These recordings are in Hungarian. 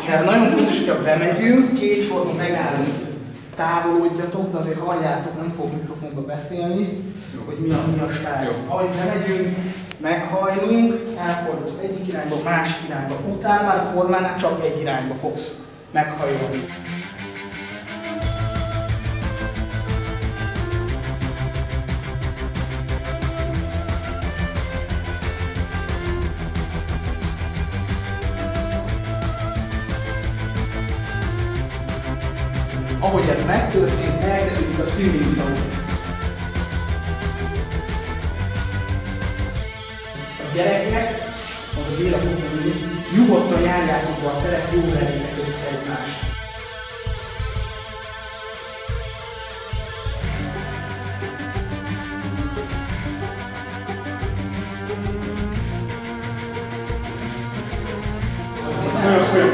Tehát nagyon fontos, hogyha bemegyünk, két sorban megállunk, távolodjatok, de azért halljátok, nem fog mikrofonba beszélni, hogy mi a stájsz. Ahogy bemegyünk, meghajlunk, elfordulsz egyik irányba, másik irányba. Utána már a formánál csak egy irányba fogsz meghajolni. Ahogy ez megtörtént, elkezdődik a swimming flow. A gyerekek, az a Béla fog nyugodtan járjátok be a teret, jó verjétek össze egymást.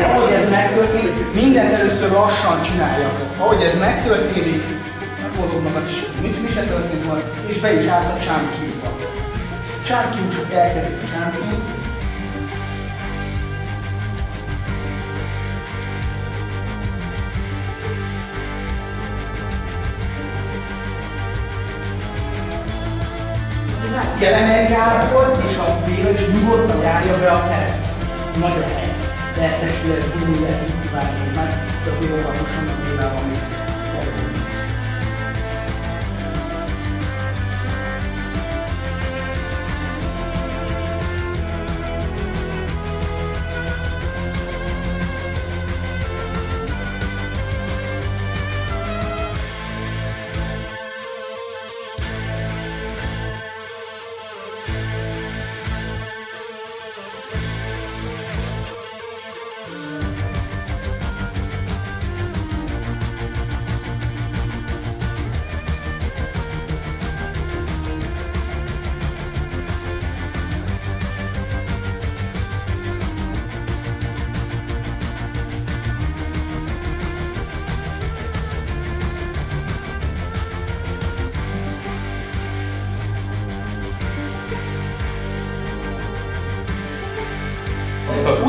Ahogy ez megtörténik, mindent először lassan csináljatok. Ahogy ez megtörténik, megmozognak mi se történik majd, és be is állsz a csámkiúba. Csámkiúsok elkezdik a csámkiút. Kell energiárakor, és a Béla is nyugodtan járja be a teret. Nagy a hely. Lehet testület, gurul, lehet így várni, már azért óvatosan a Bélával még terülni.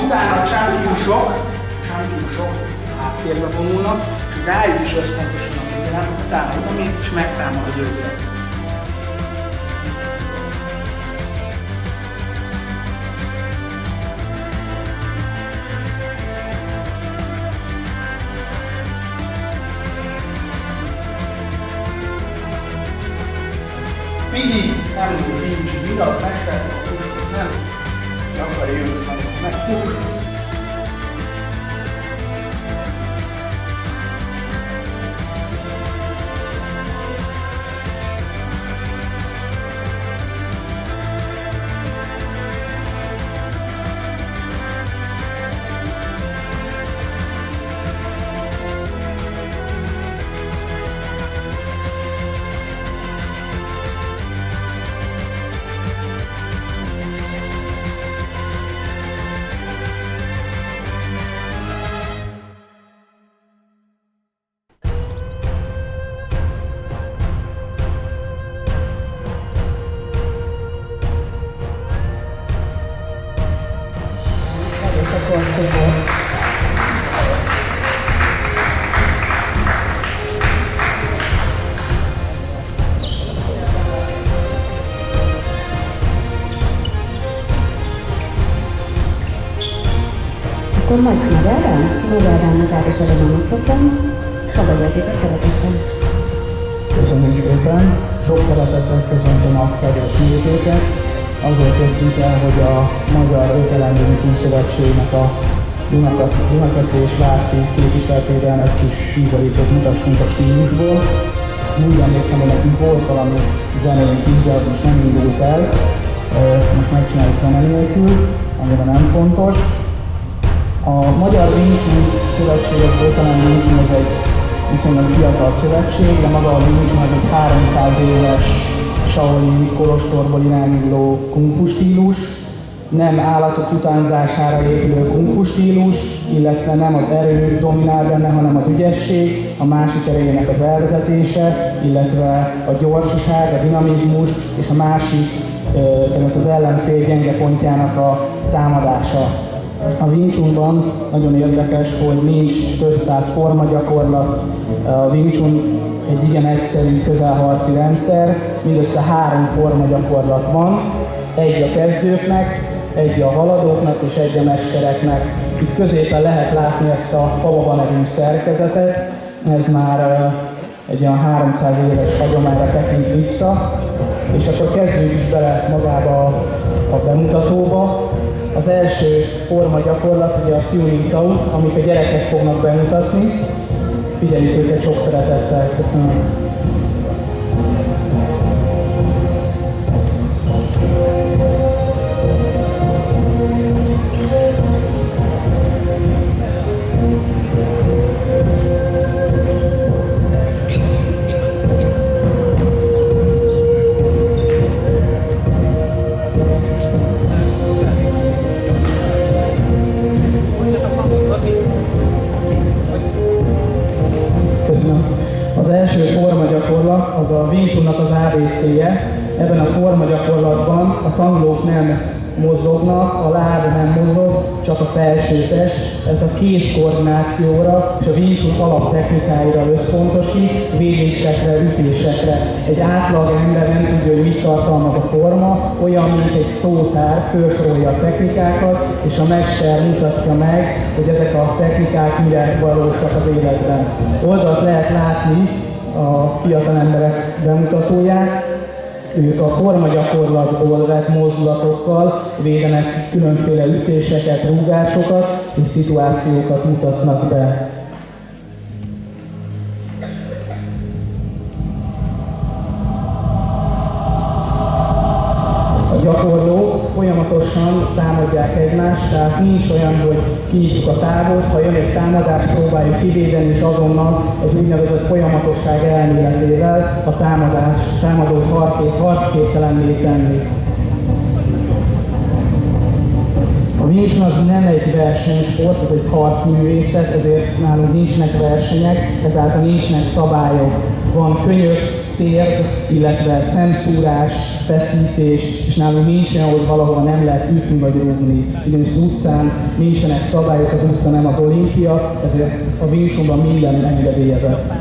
Utána a csámkiúsok háttérbe vonulnak, és rájuk is összpontosan a figyelem, utána odamész és megtámad a győzőt. Pidi, nem úgy nincs, mind az megfelelő, nem akarja jönni szóval, meg puk. Akkor majd magyarán az áldásra a mikrofon, fogadjatok a szeretettel. Köszönjük szépen! Sok szeretettel köszöntöm a kedves nézőket. Azért jöttünk el, hogy a Magyar Ételendőnk Szövetségnek a Dunakeszi és Váci képviseletében egy kis ízelítőt mutassunk a stílusból. Úgy emlékszem, hogy nekünk volt valami zenénk így, de most nem indult el. Most megcsináljuk zene nélkül, amire nem fontos. A Magyar Wing Szövetség, az Ételendő Wing ez egy viszonylag fiatal szövetség, de maga a Wing az egy 300 éves Shaolin kolostorból irányuló kung-fu stílus, nem állatok utánzására épülő kung-fu stílus, illetve nem az erő dominál benne, hanem az ügyesség, a másik erejének az elvezetése, illetve a gyorsaság, a dinamizmus és a másik, tehát az ellenfél gyenge pontjának a támadása. A Wing Chunban nagyon érdekes, hogy nincs több száz formagyakorlat. A Wing Chun egy igen egyszerű közelharci rendszer, mindössze 3 formagyakorlat van, egy a kezdőknek, egy a haladóknak és egy a mestereknek. Itt középen lehet látni ezt a Pavava nevű szerkezetet, ez már egy olyan 300 éves hagyományra tekint vissza, és akkor kezdjünk is bele magába a bemutatóba. Az első forma gyakorlat ugye a Siu Tao, amit a gyerekek fognak bemutatni. Figyeljük őket sok szeretettel, köszönöm. Az első formagyakorlat az a Wing Chunnak az ABC-je. Ebben a formagyakorlatban a tanulók nem mozognak, a láb nem mozog, csak a felső test. Ez a kézkoordinációra és a Wing Chun alaptechnikáira összpontosít, védésekre, ütésekre. Egy átlag ember nem tudja, hogy mit tartalmaz a forma, olyan, mint egy szótár, felsorolja a technikákat, és a mester mutatja meg, hogy ezek a technikák mire valósak az életben. Oldalt lehet látni a fiatal emberek bemutatóját. Ők a formagyakorlatból vett mozdulatokkal védenek különféle ütéseket, rúgásokat és szituációkat mutatnak be. A gyakorlók folyamatosan támadják egymást, tehát nincs olyan, hogy kinyitjuk a távot, ha jön egy támadás, próbáljuk kivédeni, és azonnal egy úgynevezett folyamatosság elméletével a támadót harcképtelenné tenni. A Wing Chun az nem egy versenysport, ez egy harcművészet, ezért nálunk nincsenek versenyek, ezáltal nincsenek szabályok. Van könyök, térd, illetve szemszúrás, feszítés, és nálunk nincs olyan, hogy valahol nem lehet ütni vagy rúgni. Ugyanis az utcán nincsenek szabályok, az utca nem az olimpia, ezért a Wing Chunban minden engedélyezett.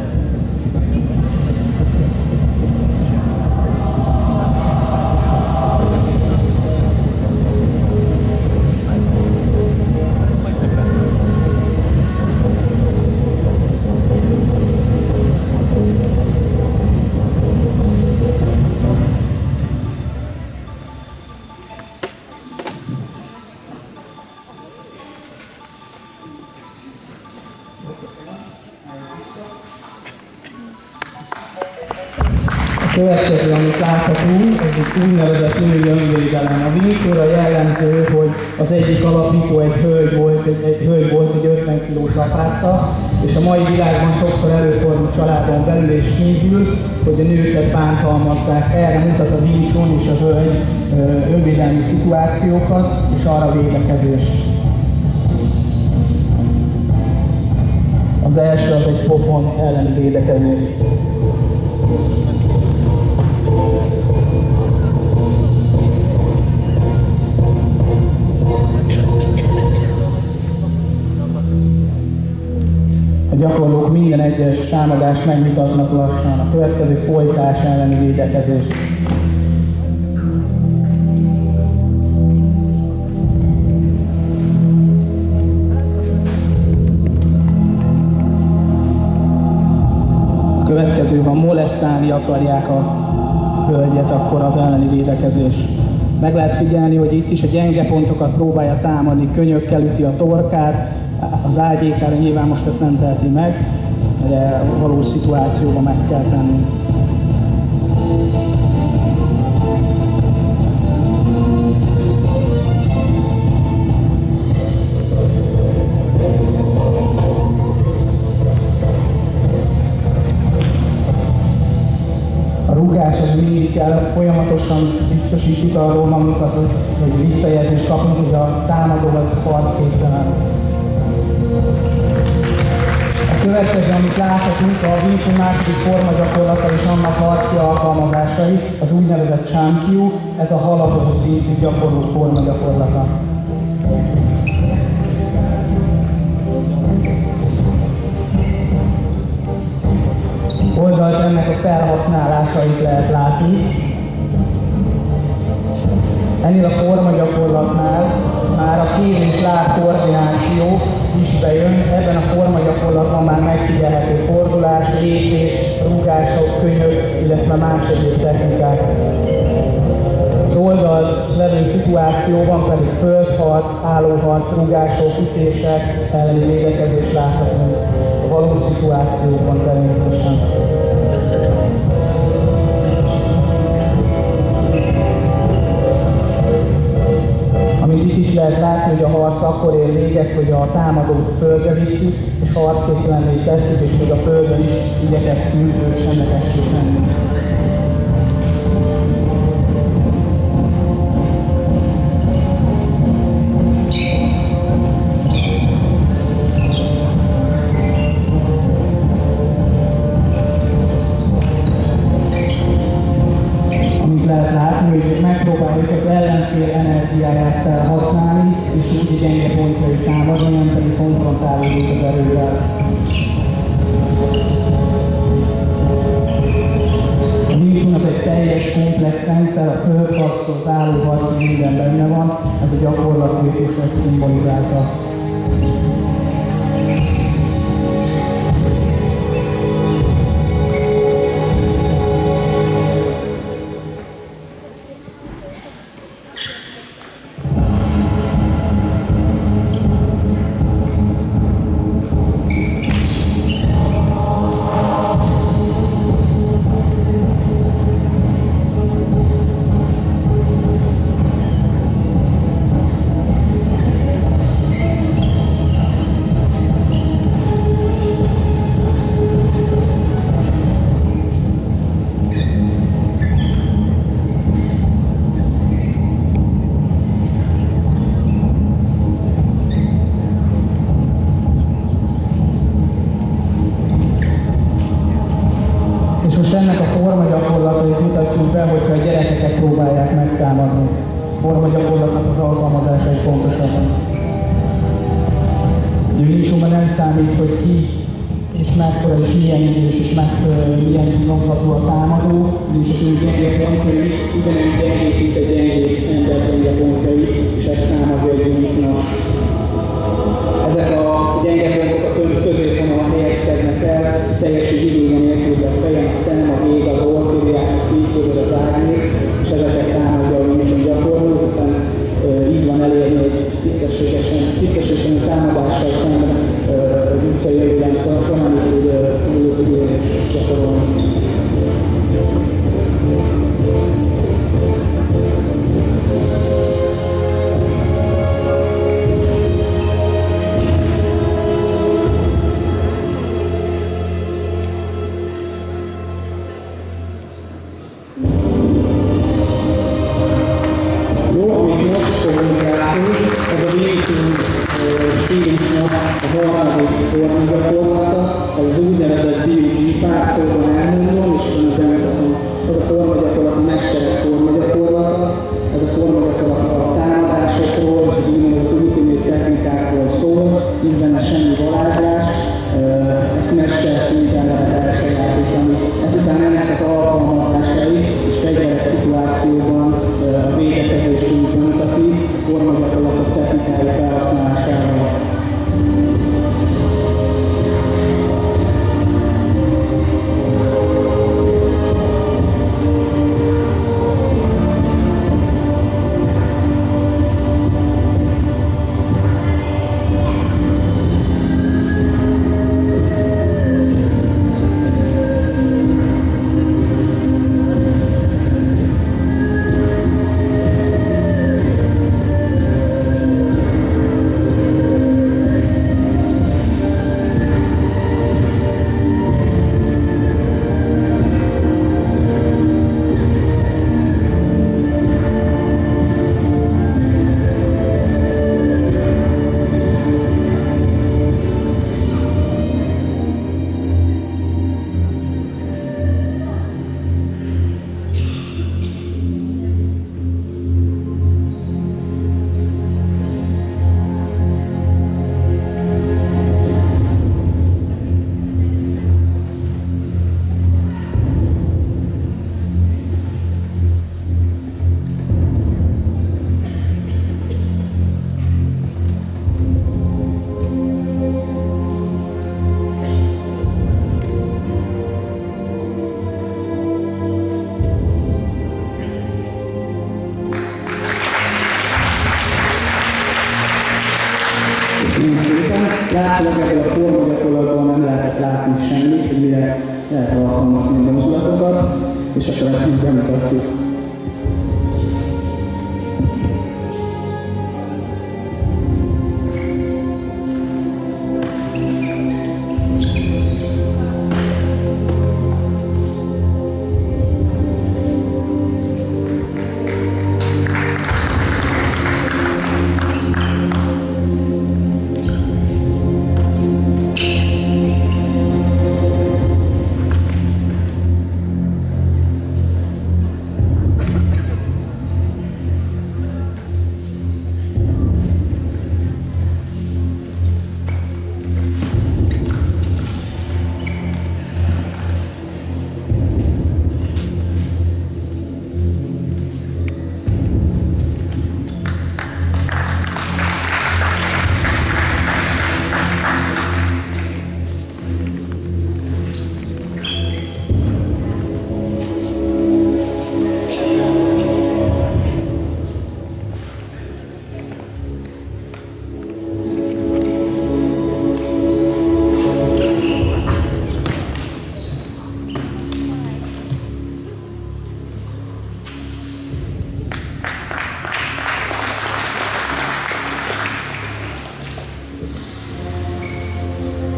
A következő, amit láthatunk, ez egy úgynevezett női önvédelem. A Wing Chunra jellemző, hogy az egyik alapító egy hölgy volt, egy 50 kilós apáca, és a mai világban sokszor előfordul családon belül és kívül, hogy a nőket bántalmazzák. Erre mutat a Wing Chun és a hölgy önvédelmi szituációkat, és arra védekezés. Az első az egy pofon elleni védekezés. A gyakorlók minden egyes támadást megmutatnak lassan. A következő folytás elleni védekezés. A következő, ha molesztálni akarják a hölgyet, akkor az elleni védekezés. Meg lehet figyelni, hogy itt is a gyenge pontokat próbálja támadni, könyökkel üti a torkát, az ágyékára, nyilván most ezt nem teheti meg, de valós szituációban meg kell tenni. A rúgás az mindig kell, folyamatosan biztosítjuk arról magunkat, hogy visszajelzést kapunk, hogy a támadó az harcképtelen. A következő, amit láthatunk, a Wing Chun második formagyakorlata és annak harci alkalmazásai, az úgynevezett Chankyu, ez a haladó szintű gyakorló formagyakorlata. hatásait lehet látni. Ennél a formagyakorlatnál már a kéz és láb koordináció is bejön. Ebben a formagyakorlatban már megfigyelhető fordulás, lépés, rúgások, könyök, illetve más egyéb technikák. Az oldalt levő szituációban pedig földharc, állóharc, rúgások, ütések elleni védekezést láthatunk. A valós szituációban természetesen. Amit itt is lehet látni, hogy a harc akkor ér véget, hogy a támadót földre vittük, és harcképtelenné tettük, és még a földön is igyekeztünk őt semlegessé tenni. Lehet látni, hogy megpróbáljuk az ellenfél energiáját felhasználni, és úgy gyenge pontjait támadni, nem pedig konfrontálódik az erővel. A Wing egy teljes komplex rendszer, a földharctól, az állóharc, minden benne van, ez a gyakorlatlépésnek szimbolizálta. Ennek a formagyakorlatait mutatjuk be, hogyha a gyerekeket próbálják megtámadni. A formagyakorlatnak az alkalmazásai pontosabban. Ugye Wing Chunban nem számít, hogy ki és mekkora és milyen idős és milyen nyomható a támadó, és az ő gyenge pontjai ugyanúgy gyengék, mint egy gyengék ember gyenge pontjai, és ez számozza egy Wing Chunnak. Ezek a gyenge pontok a középvonalon helyezkednek el, teljes időben nélkül a fejem, a szem, a vég, az orrkörják, a szívkörül, az ágnék, és ezeket támadja a Wing Chun gyakorló, hiszen így van elérni, hogy tisztességesen támadással szemben visszajöjjön, szóval amit tudja gyakorolni. Látszólag ebből a formagyakorlatban nem lehetett látni semmit, hogy mire lehet alkalmazni a mozdulatokat, és akkor ezt így bemutatjuk.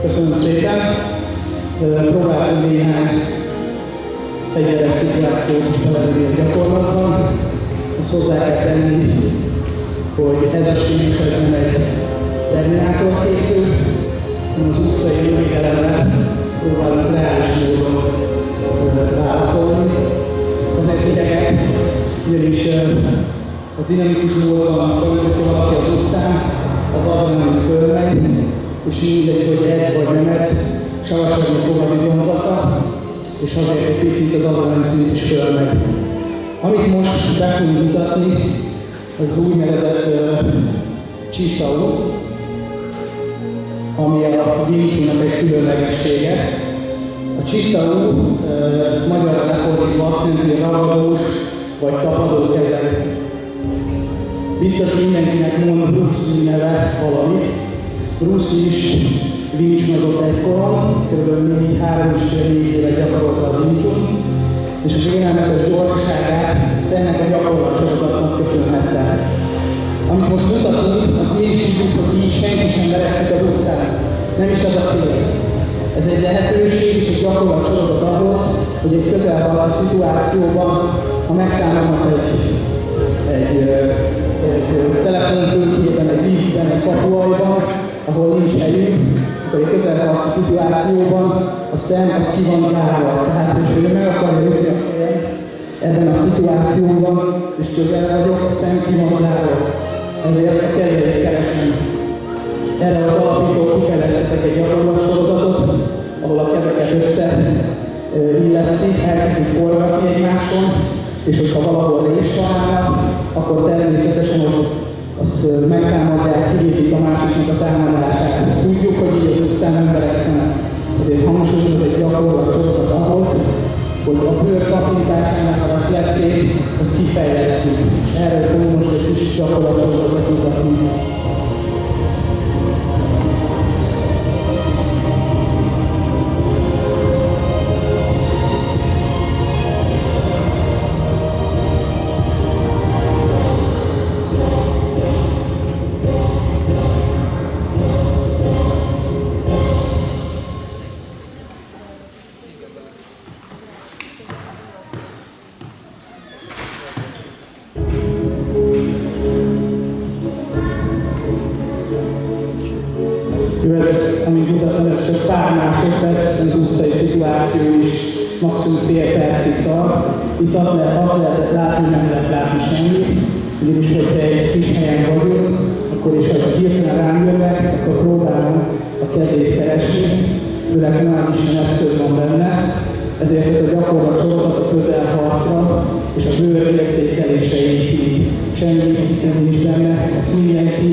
Köszönöm szépen! Próbáltunk néhány egyszeres szituációt belevenni a gyakorlatban. Azt hozzá kell tenni, hogy ez a stílus nem egy terminátor készül, hanem az utcai jövédelemre próbálunk reális módon válaszolni. Ezek idegek, ugyanis az dinamikus módon, hogyha valaki az utcán, az adrenalin fölmegy, és mindegy, hogy ez vagy nem ez, savasodni fog a bizonyzata, és azért egy picit az adrenalin szint is fölmegy. Amit most be fogunk mutatni, az úgynevezett Csiszau, ami a Wing Chun-nak egy különlegessége. A Csiszau magyarra lefordítva azt jelenti, hogy ragadós vagy tapadó kezek. Biztos mindenkinek mond Bruce Lee neve valamit. Bruce is Wing Chun-ozott egykoron, kb. 3-4 éve gyakorolta a Wing Chun, és az élelmetes gyorsaságát ennek a gyakorlatsorozatnak köszönhette. Amit most mutatunk, az mi is tudjuk, hogy így senki sem verekszik az utcán. Nem is az a cél. Ez egy lehetőség és egy gyakorlatsorozat ahhoz, hogy egy közelharci szituációban, ha megtámadnak egy telefonfülkében, egy liftben, egy kapuajban, ahol nincs helyünk, akkor egy közelharci szituációban a szem az ki van zárva. Tehát, hogy ő meg akarja ütni a fejem ebben a szituációban, és közel vagyok, a szem ki van zárva. Ezért a kezeit keresem. Erre az alapítók kifejlesztettek egy gyakorlatsorozatot, ahol a kezeket összeilleszik, elkezdik forgatni egymáson, és hogyha valahol rés találnak, akkor természetesen ott azt megtámadják, kivégzik a másiknak a támadását. Tudjuk, hogy így az utcán nem verekszenek. Ezért hangsúlyozom, hogy egy gyakorlatsorozat ahhoz, hogy a bőr tapintásának a reflexét, azt kifejlesztjük. Erről fogunk most egy kis gyakorlatsorozatot mutatni. Amit mutatom, ez csak pár másodperc, az utcai szituáció is maximum fél percig tart. Itt azt lehetett látni, hogy nem lehet látni semmit. Ugyanis, hogyha egy kis helyen vagyunk, akkor is, ha hirtelen rám jönnek, akkor próbálom a kezét keresni, főleg nem is sem eszköz van benne. Ezért ez a gyakorlatsorozat a közelharcra és a bőr érzékelése épít. Semmi vissza nincs benne, azt mindenki,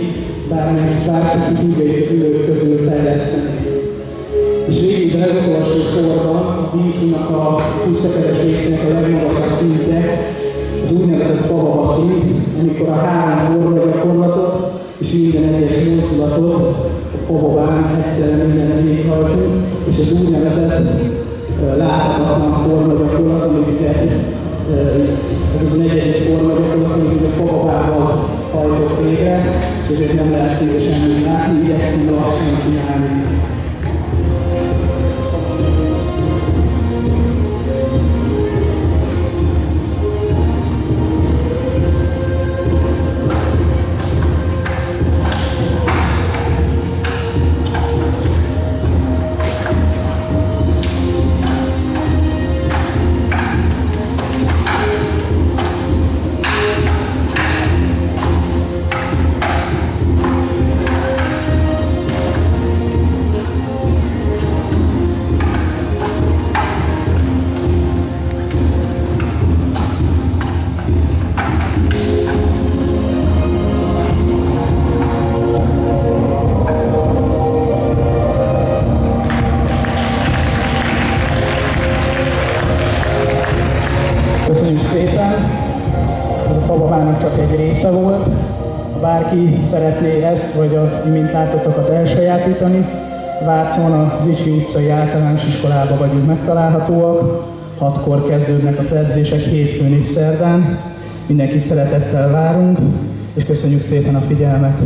bárki tudja, hogy az ülők közül fejleszteni. És végül a legutolsó sorban a Wing Chun-nak a 20 szökerességnek a legmagasabb szintje az úgynevezett Pavava szint, amikor a 3 forma gyakorlatot és minden egyes mozdulatot a fababán egyszerre mindent véghajtunk, és az úgynevezett láthatatlan formagyakorlat, amit ugye ez az negyedik formagyakorlat, amit ugye fababával hajtott végre, és ezért nem lehet szívesen látni, igyekszünk lassan csinálni. Köszönjük szépen! Ez a fababának csak egy része volt. Ha bárki szeretné ezt, vagy az imént látottakat elsajátítani, Vácon a Zichy utcai általános iskolában vagyunk megtalálhatóak. 6-kor kezdődnek az edzések hétfőn és szerdán. Mindenkit szeretettel várunk, és köszönjük szépen a figyelmet!